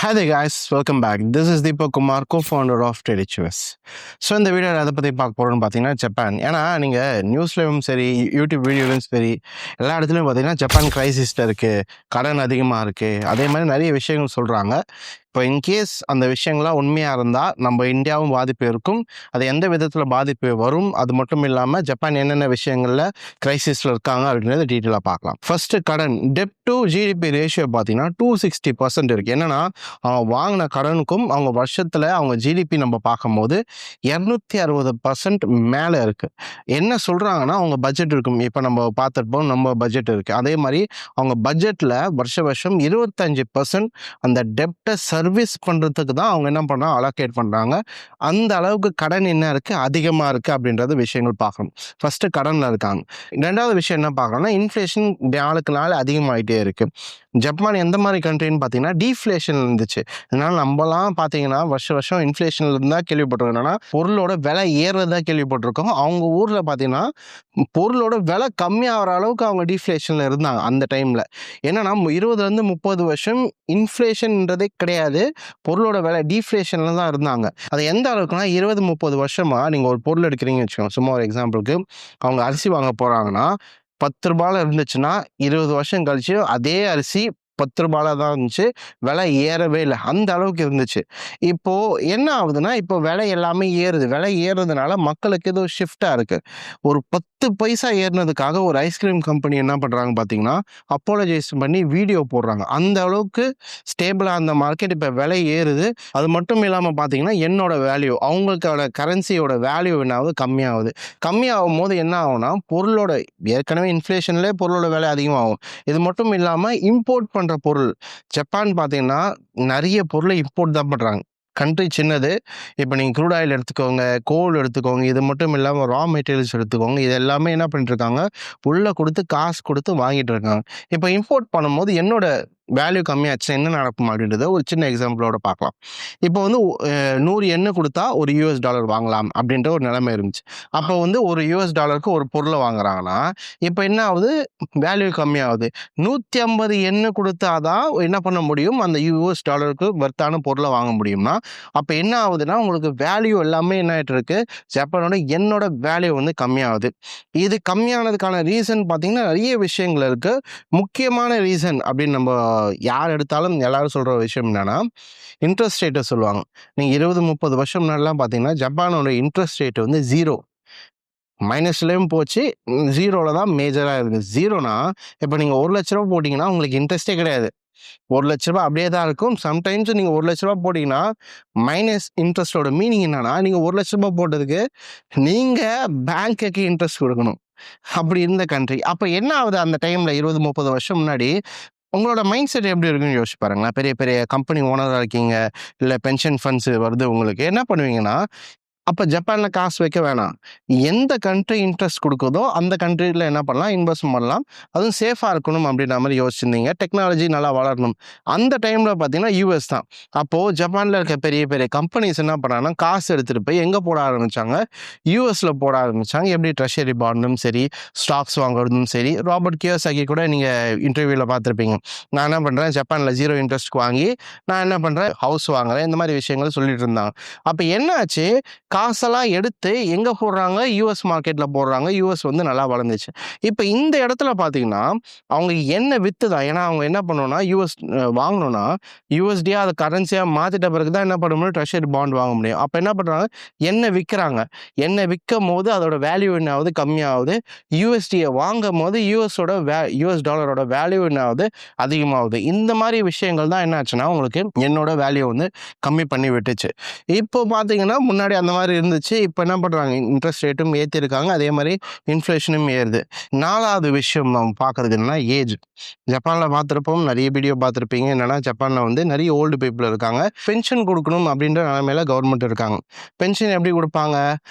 Hi there guys, welcome back. This is Deepak Kumar, co-founder of TradeHUS. So இந்த வீடியோவில் எதை பற்றி பார்க்க போகிறோம்னு பார்த்தீங்கன்னா ஜப்பான். ஏன்னா நீங்கள் நியூஸ்லையும் சரி யூடியூப் வீடியோலையும் சரி எல்லா இடத்துலையும் பார்த்தீங்கன்னா ஜப்பான் கிரைசிஸில் இருக்குது, கடன் அதிகமாக இருக்குது, அதே மாதிரி நிறைய விஷயங்கள் சொல்கிறாங்க. இப்போ இன்கேஸ் அந்த விஷயங்கள்லாம் உண்மையாக இருந்தால் நம்ம இந்தியாவும் பாதிப்பு இருக்கும், அது எந்த விதத்தில் பாதிப்பு வரும், அது மட்டும் இல்லாமல் ஜப்பான் என்னென்ன விஷயங்களில் கிரைசிஸில் இருக்காங்க அப்படின்றத டீட்டெயிலாக பார்க்கலாம். ஃபர்ஸ்ட் கடன் டெப்ட் டு ஜிடிபி ரேஷியோ பார்த்தீங்கன்னா 260% இருக்குது. என்னன்னா அவங்க வாங்கின கடனுக்கும் அவங்க வருஷத்தில் அவங்க ஜிடிபி நம்ம பார்க்கும்போது 260% மேலே இருக்குது. என்ன சொல்கிறாங்கன்னா அவங்க பட்ஜெட் இருக்கும், இப்போ நம்ம பார்த்துருப்போம் நம்ம பட்ஜெட் இருக்குது, அதே மாதிரி அவங்க பட்ஜெட்டில் வருஷம் 25% அந்த டெப்டை சர்வீஸ் பண்ணுறதுக்கு தான் அவங்க என்ன பண்ணுறாங்க, அலோகேட் பண்ணுறாங்க. அந்த அளவுக்கு கடன் என்ன இருக்குது, அதிகமாக இருக்குது அப்படின்றது விஷயங்கள் பார்க்கணும். ஃபஸ்ட்டு கடனில் இருக்காங்க. ரெண்டாவது விஷயம் என்ன பார்க்கணும்னா இன்ஃப்ளேஷன் நாளுக்கு நாள் அதிகமாகிட்டே இருக்குது. ஜப்பான் எந்த மாதிரி கண்ட்ரின்னு பார்த்தீங்கன்னா டீஃப்ளேஷன் இருந்துச்சு. அதனால் நம்மலாம் பார்த்தீங்கன்னா வருஷம் இன்ஃப்ளேஷனில் இருந்தால் கேள்விப்பட்டிருக்கோம். என்னன்னா பொருளோட விலை ஏறுறதா கேள்விப்பட்டிருக்கோம். அவங்க ஊரில் பார்த்தீங்கன்னா பொருளோட விலை கம்மியாகிற அளவுக்கு அவங்க டீஃப்ளேஷனில் இருந்தாங்க அந்த டைமில். என்னன்னா 20 30 வருஷம் இன்ஃப்ளேஷன்ன்றதே கிடையாது, பொருளோட விலை டீஃப்ளேஷனில் தான் இருந்தாங்க. அது எந்த அளவுக்குன்னா 20 30 வருஷமாக நீங்கள் ஒரு பொருள் எடுக்கிறீங்கன்னு வச்சுக்கோங்க. சும்மா ஒரு எக்ஸாம்பிளுக்கு அவங்க அரிசி வாங்க போகிறாங்கன்னா 10 ரூபாயில் இருந்துச்சுன்னா 20 வருஷம் கழிச்சு அதே அரிசி 10 ரூபாயில் தான் இருந்துச்சு, விலை ஏறவே இல்லை, அந்த அளவுக்கு இருந்துச்சு. இப்போது என்ன ஆகுதுன்னா இப்போ விலை எல்லாமே ஏறுது. விலை ஏறுறதுனால மக்களுக்கு ஏதோ ஷிஃப்டாக இருக்குது. ஒரு 10 பைசா ஏறினதுக்காக ஒரு ஐஸ்கிரீம் கம்பெனி என்ன பண்ணுறாங்க பார்த்தீங்கன்னா அப்பாலஜைஸ் பண்ணி வீடியோ போடுறாங்க. அந்த அளவுக்கு ஸ்டேபிளாக அந்த மார்க்கெட் இப்போ விலை ஏறுது. அது மட்டும் இல்லாமல் பார்த்தீங்கன்னா என்னோட வேல்யூ, அவங்களுக்கோட கரன்சியோட வேல்யூ என்ன ஆகுது, கம்மியாகுது. கம்மியாகும் போது என்ன ஆகும்னா பொருளோட ஏற்கனவே இன்ஃப்ளேஷன்லேயே பொருளோட விலை அதிகமாகும். இது மட்டும் இல்லாமல் இம்போர்ட் பண்ணுற பொருள், ஜப்பான் பார்த்தீங்கன்னா நிறைய பொருளை இம்போர்ட் தான் பண்ணுறாங்க. கண்ட்ரி சின்னது. இப்போ நீங்கள் க்ரூட் ஆயில் எடுத்துக்கோங்க, கோல் எடுத்துக்கோங்க, இது மட்டும் இல்லாமல் ரா மெட்டீரியல்ஸ் எடுத்துக்கோங்க, இது எல்லாமே என்ன பண்ணிட்டுருக்காங்க, உள்ளே கொடுத்து காசு கொடுத்து வாங்கிட்டு இருக்காங்க. இப்போ இம்போர்ட் பண்ணும்போது என்னோட வேல்யூ கம்மியாச்சுன்னா என்ன நடக்கும் அப்படின்றத ஒரு சின்ன எக்ஸாம்பிளோட பார்க்கலாம். இப்போ வந்து 100 yen கொடுத்தா ஒரு $1 வாங்கலாம் அப்படின்ற ஒரு நிலைமை இருந்துச்சு. அப்போ வந்து ஒரு $1 ஒரு பொருளை வாங்குறாங்கன்னா இப்போ என்ன ஆகுது, வேல்யூ கம்மியாகுது. 150 yen கொடுத்தா தான் என்ன பண்ண முடியும், அந்த $1 வர்த்தான பொருளை வாங்க முடியும்னா அப்போ என்ன ஆகுதுன்னா உங்களுக்கு வேல்யூ எல்லாமே என்ன ஆகிட்டு இருக்கு, ஜப்பானோட என்னோட வேல்யூ வந்து கம்மியாகுது. இது கம்மியானதுக்கான ரீசன் பார்த்தீங்கன்னா நிறைய விஷயங்கள் இருக்குது. முக்கியமான ரீசன் அப்படின்னு நம்ம யார் எடுத்தாலும் எல்லாரும் சொல்கிற விஷயம் என்னன்னா இன்ட்ரெஸ்ட் ரேட்டை சொல்லுவாங்க. நீங்கள் 20 30 வருஷம் முன்னாடிலாம் பார்த்தீங்கன்னா ஜப்பானோட இன்ட்ரெஸ்ட் ரேட் வந்து 0 மைனஸ்லேயும் போச்சு, 0ல் தான் மேஜராக இருக்குது. 0னா இப்போ நீங்கள் 1 லட்ச ரூபா போட்டிங்கன்னா உங்களுக்கு இன்ட்ரெஸ்ட்டே கிடையாது, 1 லட்ச ரூபா அப்படியே தான் இருக்கும். சம்டைம்ஸ் நீங்கள் 1 லட்ச ரூபா போட்டிங்கன்னா மைனஸ் இன்ட்ரெஸ்ட்டோட மீனிங் என்னன்னா நீங்கள் 1 லட்ச ரூபா போட்டதுக்கு நீங்கள் பேங்க்குக்கு இன்ட்ரெஸ்ட் கொடுக்கணும். அப்படி இருந்த கண்ட்ரி. அப்போ என்ன ஆகுது அந்த டைமில் 20 30 வருஷம் முன்னாடி உங்களோட மைண்ட் செட் எப்படி இருக்குன்னு யோசிச்சு பாருங்களேன். பெரிய பெரிய கம்பெனி ஓனராக இருக்கீங்க, இல்லை பென்ஷன் ஃபண்ட்ஸ் வருது, உங்களுக்கு என்ன பண்ணுவீங்கன்னா அப்போ ஜப்பானில் காசு வைக்க வேணாம், எந்த கண்ட்ரி இன்ட்ரெஸ்ட் கொடுக்குதோ அந்த கண்ட்ரியில் என்ன பண்ணலாம், இன்வெஸ்ட் பண்ணலாம். அதுவும் சேஃபாக இருக்கணும் அப்படின்ற மாதிரி யோசிச்சிருந்தீங்க. டெக்னாலஜி நல்லா வளரணும். அந்த டைமில் பார்த்தீங்கன்னா யூஎஸ் தான். அப்போது ஜப்பானில் இருக்க பெரிய பெரிய கம்பெனிஸ் என்ன பண்ணாங்கன்னா காசு எடுத்துகிட்டு போய் எங்கே போட ஆரம்பித்தாங்க, யூஎஸில் போட ஆரம்பித்தாங்க. எப்படி ட்ரெஷரி பாண்டும் சரி, ஸ்டாக்ஸ் வாங்குறதும் சரி. ராபர்ட் கியோசாகி கூட நீங்கள் இன்டர்வியூவில் பார்த்துருப்பீங்க. நான் என்ன பண்ணுறேன், ஜப்பானில் 0 இன்ட்ரெஸ்ட்க்கு வாங்கி நான் என்ன பண்ணுறேன், ஹவுஸ் வாங்குறேன், இந்த மாதிரி விஷயங்கள் சொல்லிட்டு இருந்தாங்க. அப்போ என்னாச்சு, காசெல்லாம் எடுத்து எங்கே போடுறாங்க, யூஎஸ் மார்க்கெட்டில் போடுறாங்க. யூஎஸ் வந்து நல்லா வளர்ந்துச்சு. இப்போ இந்த இடத்துல பார்த்தீங்கன்னா அவங்க என்ன விற்று தான், ஏன்னா அவங்க என்ன பண்ணணும்னா யூஎஸ் வாங்கணும்னா யூஎஸ்டியாக அதை கரன்சியாக மாற்றிட்ட பிறகு தான் என்ன பண்ண முடியும், ட்ரெஷரி பாண்ட் வாங்க முடியும். அப்போ என்ன பண்ணுறாங்க, எண்ணெய் விற்கிறாங்க. எண்ணெய் விற்கும் போது அதோட வேல்யூ என்ன ஆகுது, கம்மியாகுது. யூஎஸ்டியை வாங்கும் போது யூஎஸ் டாலரோட வேல்யூ என்ன ஆகுது, அதிகமாகுது. இந்த மாதிரி விஷயங்கள் தான் என்ன ஆச்சுன்னா உங்களுக்கு என்னோட வேல்யூ வந்து கம்மி பண்ணி விட்டுச்சு. இப்போ பார்த்தீங்கன்னா முன்னாடி அந்த மாதிரி இருந்துச்சு, இப்போ என்ன பண்ணுறாங்க, இன்ட்ரெஸ்ட் ரேட்டும் ஏற்றிருக்காங்க, அதே மாதிரி இன்ஃப்ளேஷனும் ஏறுது. 4வது விஷயம் நம்ம பார்க்குறது என்னன்னா ஏஜ். ஜப்பானில் பார்த்துருப்போம், நிறைய வீடியோ பார்த்துருப்பீங்க. என்னென்னா ஜப்பானில் வந்து நிறைய ஓல்டு பீப்புள் இருக்காங்க. பென்ஷன் கொடுக்கணும் அப்படின்ற நிலைமையில கவர்மெண்ட் இருக்காங்க. பென்ஷன் எப்படி கொடுப்பாங்க,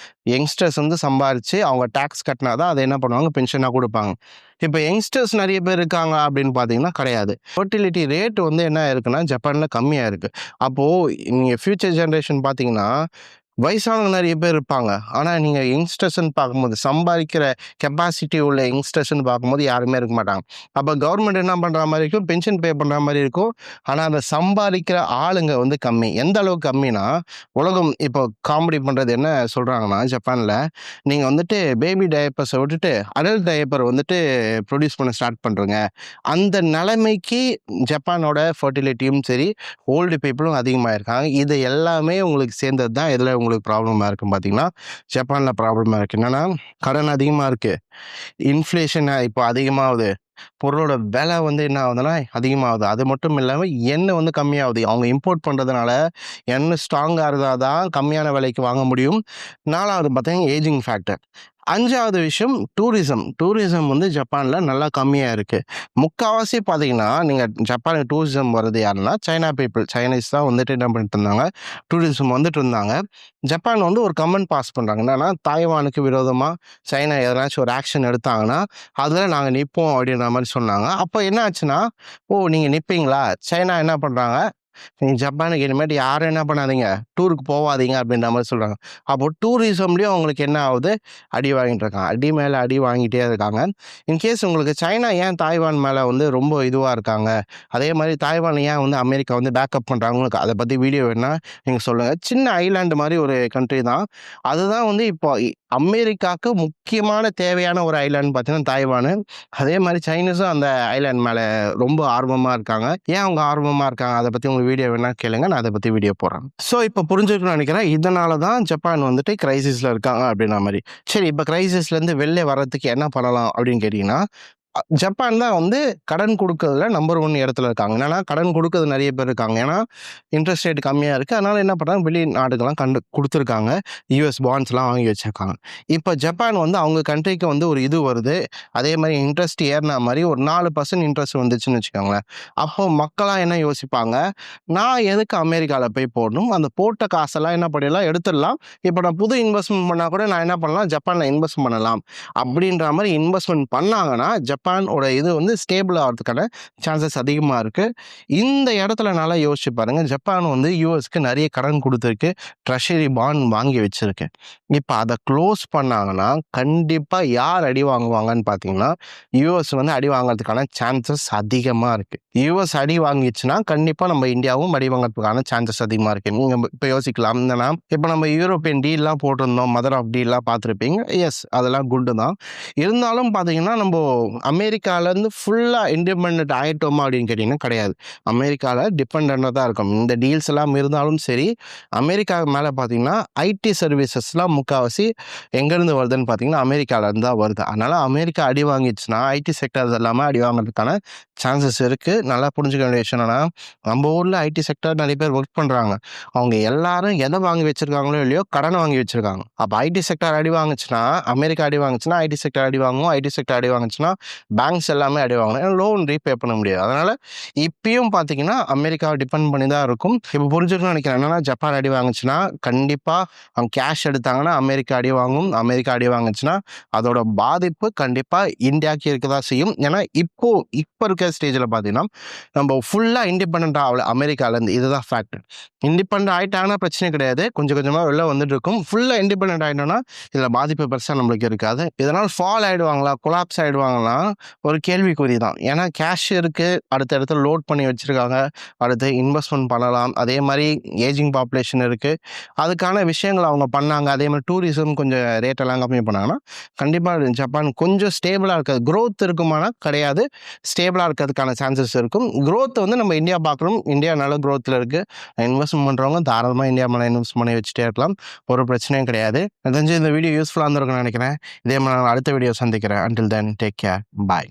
யங்ஸ்டர்ஸ் வந்து சம்பாரித்து அவங்க டேக்ஸ் கட்டினா தான் அதை என்ன பண்ணுவாங்க, பென்ஷனாக கொடுப்பாங்க. இப்போ யங்ஸ்டர்ஸ் நிறைய பேர் இருக்காங்க அப்படின்னு பார்த்தீங்கன்னா கிடையாது. ஃபர்டிலிட்டி ரேட் வந்து என்ன இருக்குன்னா ஜப்பானில் கம்மியாக இருக்குது. அப்போது நீங்கள் ஃப்யூச்சர் ஜென்ரேஷன் பார்த்தீங்கன்னா வயசானவங்க நெறைய பேர் இருப்பாங்க. ஆனா, நீங்க யங்ஸ்டர்ஸ்ன்னு பார்க்கும்போது, சம்பாதிக்கிற கெப்பாசிட்டி உள்ள யங்ஸ்டர்ஸ்ன்னு பார்க்கும்போது யாருமே இருக்க மாட்டாங்க. அப்ப கவர்மெண்ட் என்ன பண்ற மாரி இருக்கும், பென்ஷன் பே பண்ற மாரி இருக்கும். ஆனா, அந்த சம்பாதிக்கிற ஆளுங்க வந்து கம்மி. எந்த அளவுக்கு கம்மினா, உலகம் இப்போ காமெடி பண்றது என்ன சொல்றாங்கன்னா, ஜப்பான்ல, நீங்க வந்துட்டு பேபி டயப்பர்ஸ விட்டுட்டு, அடல்ட் டயப்பர் வந்துட்டு ப்ரொடியூஸ் பண்ண ஸ்டார்ட் பண்ருங்க. அந்த நெலைமைக்கு ஜப்பானோட ஃபெர்டிலிட்டியும் சரி, ஓல்டு பீப்பிளும் அதிகமாயிருக்காங்க. இது எல்லாமே உங்களுக்கு சேர்ந்தது தான் எதுல உங்களுக்கு ப்ராப்ளமா இருக்குன்னு பார்த்தீங்கன்னா, ஜப்பான்ல ப்ராப்ளமா இருக்கு. என்னன்னா, கடன் அதிகமா இருக்கு. இன்ஃப்ளேஷன் இப்போ அதிகமாவுது. பொருளோட விலை வந்து என்ன ஆகுதுன்னா அதிகமாகுது. அது மட்டும் இல்லாம எண்ணெய் வந்து கம்மியாகுது. அவங்க இம்போர்ட் பண்றதுனால எண்ணெய் ஸ்ட்ராங்கா இருந்தா தான் கம்மியான விலைக்கு வாங்க முடியும். 4வது பார்த்தீங்கன்னா ஏஜிங் ஃபேக்டர். 5வது விஷயம் டூரிசம். டூரிசம் வந்து ஜப்பான்ல நல்லா கம்மியா இருக்கு. முக்காவாசி பார்த்தீங்கன்னா, நீங்க ஜப்பானுக்கு டூரிசம் வர்றது யாருன்னா, சைனா பீப்பிள். சைனீஸ் தான் வந்துட்டு என்ன பண்ணிட்டு இருந்தாங்க, டூரிசம் வந்துட்டு இருந்தாங்க. ஜப்பான் வந்து ஒரு கமெண்ட் பாஸ் பண்றாங்க. என்னன்னா, தாய்வானுக்கு விரோதமா சைனா எதனாச்சும் ஒரு ஆக்ஷன் எடுத்தாங்கன்னா, அதுல நாங்க நிப்போம் அப்படின்ற மாரி சொன்னாங்க. அப்ப என்ன ஆச்சுன்னா, ஓ! நீங்க நிப்பீங்களா? சைனா என்ன பண்றாங்க, நீங்க ஜப்பானுக்கு இனிமேட்டு யாரும் என்ன பண்ணாதீங்க, டூருக்கு போவாதீங்க அப்படின்ற மாரி சொல்றாங்க. அப்போ டூரிசம்லயும் அவங்களுக்கு என்ன ஆகுது, அடி வாங்கிட்டு இருக்காங்க. அடி மேல அடி வாங்கிட்டே இருக்காங்க. இன்கேஸ் உங்களுக்கு சைனா ஏன் தாய்வான் மேல வந்து ரொம்ப இதுவா இருக்காங்க, அதே மாரி தாய்வான் ஏன் வந்து அமெரிக்கா வந்து பேக்கப் பண்றாங்க, உங்களுக்கு அத பத்தி வீடியோ வேணுனா நீங்க சொல்லுங்க. சின்ன ஐலேண்ட் மாரி ஒரு கண்ட்ரி தான். அதுதான் வந்து இப்போ அமெரிக்காவுக்கு முக்கியமான தேவையான ஒரு ஐலேண்ட் பார்த்தீங்கன்னா தாய்வானு. அதே மாரி சைனீஸும் அந்த ஐலேண்ட் மேல ரொம்ப ஆர்வமா இருக்காங்க. ஏன் அவங்க ஆர்வமா இருக்காங்க? அத பத்தி உங்களுக்கு வீடியோ வேணா கேளுங்க. நான் அத பத்தி வீடியோ போடுறேன். ஸோ இப்ப புரிஞ்சிருக்கும்னு நெனைக்கிறேன். இதனால தான் ஜப்பான் வந்துட்டு கிரைசிஸ்ல இருக்காங்க அப்படின்ற மாரி. சரி இப்ப கிரைசிஸ்லேருந்து வெளில வர்றதுக்கு என்ன பண்ணலாம் அப்படின்னு கேட்டீங்கன்னா, ஜப்பான் தான் வந்து கடன் குடுக்கறதுல நம்பர் 1 இடத்துல இருக்காங்க. என்னன்னா, கடன் குடுக்கறது நெறைய பேர் இருக்காங்க. ஏன்னா, இன்ட்ரெஸ்ட் ரேட் கம்மியா இருக்கு. அதனால என்ன பண்றாங்க, வெளிநாடுகள்லாம் குடுத்துருக்காங்க. யுஎஸ் பாண்ட்ஸ்லாம் வாங்கி வச்சிருக்காங்க. இப்ப ஜப்பான் வந்து அவங்க கண்ட்ரிக்கு வந்து ஒரு இது வருது. அதே மாரி இன்ட்ரெஸ்ட் ஏறுனா மாரி ஒரு 4% இன்ட்ரெஸ்ட் வந்துச்சுன்னு வச்சுக்கோங்களேன். அப்போ மக்கள்லாம் என்ன யோசிப்பாங்க, நான் எதுக்கு அமெரிக்கால போய் போடணும்? அந்த போட்ட காசெல்லாம் என்ன பண்ணிடலாம், எடுத்துடலாம். இப்ப நான் புது இன்வெஸ்ட்மென்ட் பண்ணா கூட நான் என்ன பண்ணலாம், ஜப்பான்ல இன்வெஸ்ட் பண்ணலாம். அப்படின்ற மாரி இன்வெஸ்ட்மென்ட் பண்ணாங்கன்னா, ஜப்பானோட இது வந்து ஸ்டேபிள் ஆவறதுக்கான சான்சஸ் அதிகமா இருக்கு. இந்த இடத்துல நல்லா யோசிச்சு பாருங்க. ஜப்பான் வந்து யுஎஸ்க்கு நெறைய கடன் குடுத்திருக்கு. ட்ரெஷரி பாண்ட் வாங்கி வச்சிருக்கு. இப்ப அத குளோஸ் பண்ணாங்கன்னா, கண்டிப்பா யார் அடி வாங்குவாங்கன்னு பார்த்தீங்கன்னா, யுஎஸ் வந்து அடி வாங்குறதுக்கான சான்சஸ் அதிகமா இருக்கு. யுஎஸ் அடி வாங்கிச்சுன்னா, கண்டிப்பா நம்ம இந்தியாவும் அடி வாங்குறதுக்கான சான்சஸ் அதிகமா இருக்கு. நீங்க இப்ப யோசிக்கலாம். என்னன்னா, இப்ப நம்ம யூரோப்பியன் டீல்லாம் போட்டிருந்தோம். மதர் ஆஃப் டீல்லாம் பார்த்திருப்பீங்க. எஸ் அதெல்லாம் குட் தான். இருந்தாலும் பார்த்தீங்கன்னா, நம்போ அமெரிக்காலேருந்து ஃபுல்லா இண்டிபெண்டன்ட் ஆயிட்டோமா அப்படின்னு கேட்டீங்கன்னா கிடையாது. அமெரிக்கால டிபெண்டன்ட்டா தான் இருக்கோம். இந்த டீல்ஸ் எல்லாம் இருந்தாலும் சரி, அமெரிக்கா மேல பார்த்தீங்கன்னா, ஐடி சர்வீசஸ்லாம் முக்காவாசி எங்கேருந்து வருதுன்னு பார்த்தீங்கன்னா, அமெரிக்காலேருந்து தான் வருது. அதனால அமெரிக்கா அடி வாங்கிச்சுன்னா, ஐடி செக்டார்ஸ் எல்லாமே அடி வாங்குறதுக்கான சான்சஸ் இருக்கு. நல்லா புரிஞ்சுக்க வேண்டிய விஷயம் என்னன்னா, நம்ம ஊர்ல ஐடி செக்டார் நெறைய பேர் ஒர்க் பண்றாங்க. அவங்க எல்லாரும் எத வாங்கி வச்சிருக்காங்களோ இல்லையோ, கடன் வாங்கி வச்சிருக்காங்க. அப்ப ஐடி செக்டார் அடி வாங்குச்சுன்னா, அமெரிக்கா அடி வாங்குச்சுன்னா, ஐடி செக்டார் அடி வாங்கும். ஐடி செக்டார் அடி வாங்குச்சுன்னா, பேங்க்ஸ் எல்லாமே அடி வாங்கணும். ஏன்னா லோன் ரீபே பண்ண முடியாது. அதனால இப்பயும் பார்த்தீங்கன்னா, அமெரிக்காவ டிபெண்ட் பண்ணி தான் இருக்கும். இப்ப புரிஞ்சுக்கணும்னு நெனைக்கிறேன். என்னன்னா, ஜப்பான் அடி வாங்குச்சுன்னா, கண்டிப்பா அவங்க கேஷ் எடுத்தாங்கன்னா, அமெரிக்கா அடி வாங்கும். அமெரிக்கா அடி வாங்குச்சுன்னா, அதோட பாதிப்பு கண்டிப்பா இந்தியாவுக்கு இருக்க தான் செய்யும். ஏன்னா, இப்ப இருக்க ஸ்டேஜ்ல பார்த்தீங்கன்னா, நம்ம ஃபுல்லா இண்டிபெண்டன்ட் ஆகல அமெரிக்காலேருந்து. இதுதான் ஃபேக்ட். இண்டிபெண்டன்ட் ஆயிட்டாங்கன்னா பிரச்சனை கிடையாது. கொஞ்சம் கொஞ்சமா வெளில வந்துட்டு இருக்கும். ஃபுல்லா இண்டிபெண்டன்ட் ஆயிட்டோம்னா, இதுல பாதிப்பு பெருசா நம்மளுக்கு இருக்காது. இதனால ஃபால் ஆயிடுவாங்களா? கொலாப்ஸ் ஆயிடுவாங்களா? ஒரு கேள்விக்குறி தான். ஏன்னா கேஷ் இருக்கு. அடுத்த இடத்துல லோட் பண்ணி வச்சிருக்காங்க. அடுத்து இன்வெஸ்ட்மென்ட் பண்ணலாம். அதே மாரி ஏஜிங் பாப்புலேஷன் இருக்கு. அதுக்கான விஷயங்கள் அவங்க பண்ணாங்க. அதே மாரி டூரிசம் கொஞ்சம் ரேட் எல்லாம் கம்மி பண்ணாங்கன்னா, கண்டிப்பா ஜப்பான் கொஞ்சம் ஸ்டேபிளா இருக்காது. குரோத் இருக்குமானா கிடையாது. ஸ்டேபிளா இருக்கிறதுக்கான சான்சஸ் இருக்கும். குரோத் வந்து நம்ம இந்தியா பார்க்கணும். இந்தியா நல்ல குரோத்ல இருக்கு. இன்வெஸ்ட்மென்ட் பண்றவங்க தாராளமா இந்தியா மேல இன்வெஸ்ட் பண்ணி வச்சுட்டே இருக்கலாம். ஒரு பிரச்சனையும் கிடையாது. எனக்கு தெரிஞ்சு இந்த வீடியோ யூஸ்ஃபுல்லா இருந்திருக்கும்னு நினைக்கிறேன். இதே மாரி நான் அடுத்த வீடியோ சந்திக்கிறேன். Until then take care. பாய்.